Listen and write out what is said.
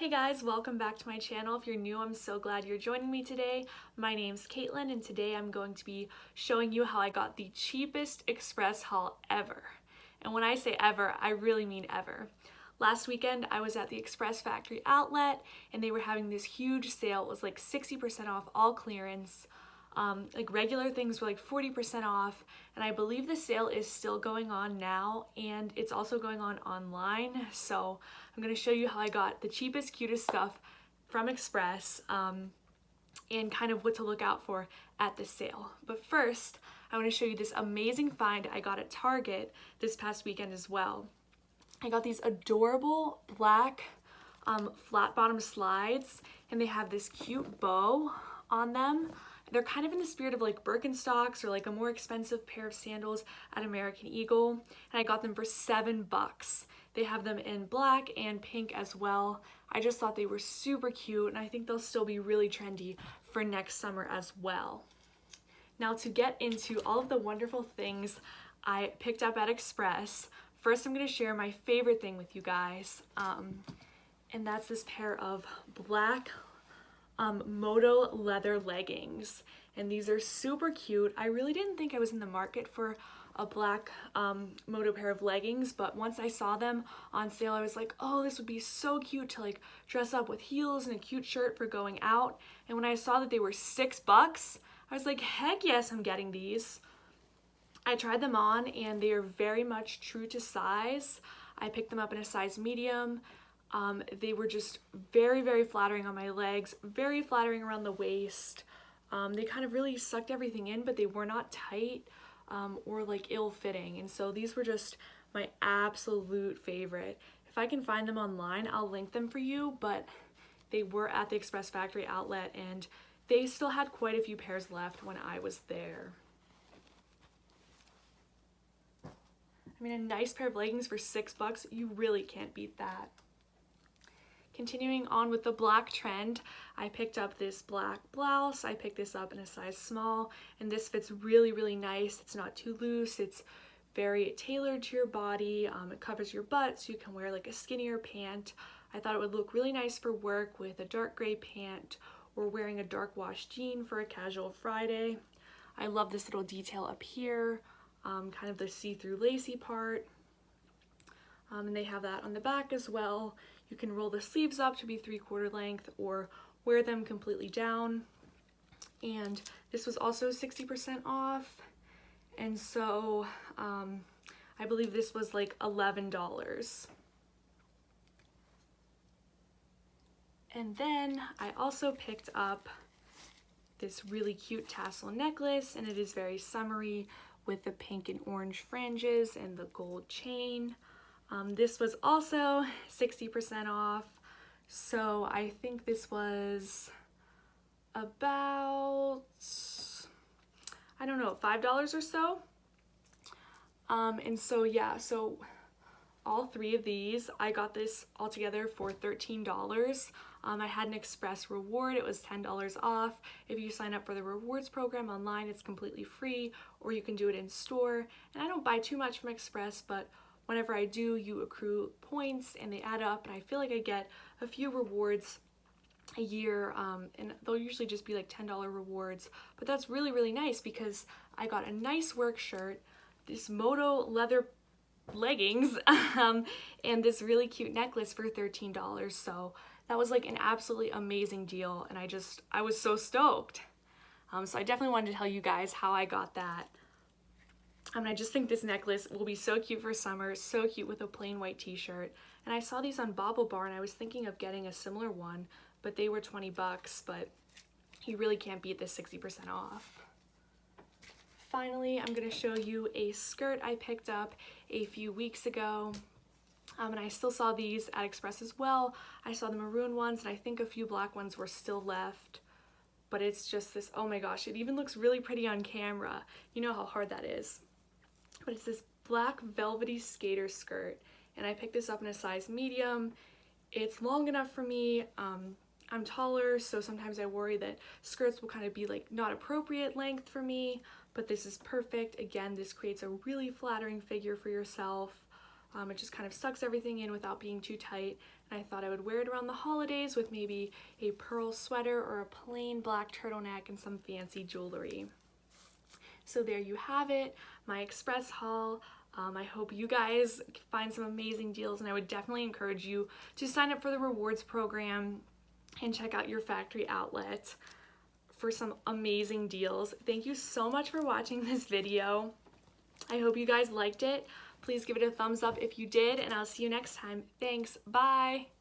Hey guys, welcome back to my channel. If you're new, I'm so glad you're joining me today. My name's Caitlin and today I'm going to be showing you how I got the cheapest express haul ever. And when I say ever, I really mean ever. Last weekend I was at the Express Factory outlet and they were having this huge sale. It was like 60% off all clearance. Like regular things were like 40% off, and I believe the sale is still going on now, and it's also going on online. So I'm going to show you how I got the cheapest, cutest stuff from Express and kind of what to look out for at the sale. But first, I want to show you this amazing find I got at Target this past weekend as well. I got these adorable black flat bottom slides, and they have this cute bow on them. They're kind of in the spirit of like Birkenstocks or like a more expensive pair of sandals at American Eagle, and I got them for $7. They have them in black and pink as well. I just thought they were super cute, and I think they'll still be really trendy for next summer as well. Now, to get into all of the wonderful things I picked up at Express, first I'm going to share my favorite thing with you guys, and that's this pair of black Moto leather leggings, and these are super cute. I really didn't think I was in the market for a black Moto pair of leggings, but once I saw them on sale, I was like, oh, this would be so cute to like dress up with heels and a cute shirt for going out. And when I saw that they were $6, I was like, heck yes, I'm getting these. I tried them on and they are very much true to size. I picked them up in a size medium. They were just very, very flattering on my legs, very flattering around the waist. They kind of really sucked everything in, but they were not tight or like ill-fitting. And so these were just my absolute favorite. If I can find them online, I'll link them for you, but they were at the Express Factory outlet and they still had quite a few pairs left when I was there. I mean, a nice pair of leggings for $6, you really can't beat that. Continuing on with the black trend, I picked up this black blouse. I picked this up in a size small, and this fits really, really nice. It's not too loose. It's very tailored to your body. It covers your butt, so you can wear like a skinnier pant. I thought it would look really nice for work with a dark gray pant or wearing a dark wash jean for a casual Friday. I love this little detail up here, kind of the see-through lacy part. And they have that on the back as well. You can roll the sleeves up to be 3/4 length or wear them completely down. And this was also 60% off. And so I believe this was like $11. And then I also picked up this really cute tassel necklace, and it is very summery with the pink and orange fringes and the gold chain. This was also 60% off, so I think this was about, I don't know, $5 or so. And so yeah, so all three of these, I got this all together for $13. I had an Express reward. It was $10 off. If you sign up for the rewards program online, it's completely free, or you can do it in store. And I don't buy too much from Express, but whenever I do, you accrue points and they add up, and I feel like I get a few rewards a year, and they'll usually just be like $10 rewards, but that's really, really nice because I got a nice work shirt, this Moto leather leggings, and this really cute necklace for $13, so that was like an absolutely amazing deal, and I was so stoked. So I definitely wanted to tell you guys how I got that. I just think this necklace will be so cute for summer, so cute with a plain white t-shirt. And I saw these on Bobble Bar, and I was thinking of getting a similar one, but they were $20, but you really can't beat this 60% off. Finally, I'm going to show you a skirt I picked up a few weeks ago. And I still saw these at Express as well. I saw the maroon ones, and I think a few black ones were still left. But it's just this, oh my gosh, it even looks really pretty on camera. You know how hard that is. But it's this black velvety skater skirt, and I picked this up in a size medium. It's long enough for me. I'm taller, so sometimes I worry that skirts will kind of be like not appropriate length for me, but this is perfect. Again, this creates a really flattering figure for yourself. It just kind of sucks everything in without being too tight. And I thought I would wear it around the holidays with maybe a pearl sweater or a plain black turtleneck and some fancy jewelry. So there you have it, my Express haul. I hope you guys find some amazing deals, and I would definitely encourage you to sign up for the rewards program and check out your factory outlet for some amazing deals. Thank you so much for watching this video. I hope you guys liked it. Please give it a thumbs up if you did, and I'll see you next time. Thanks, bye!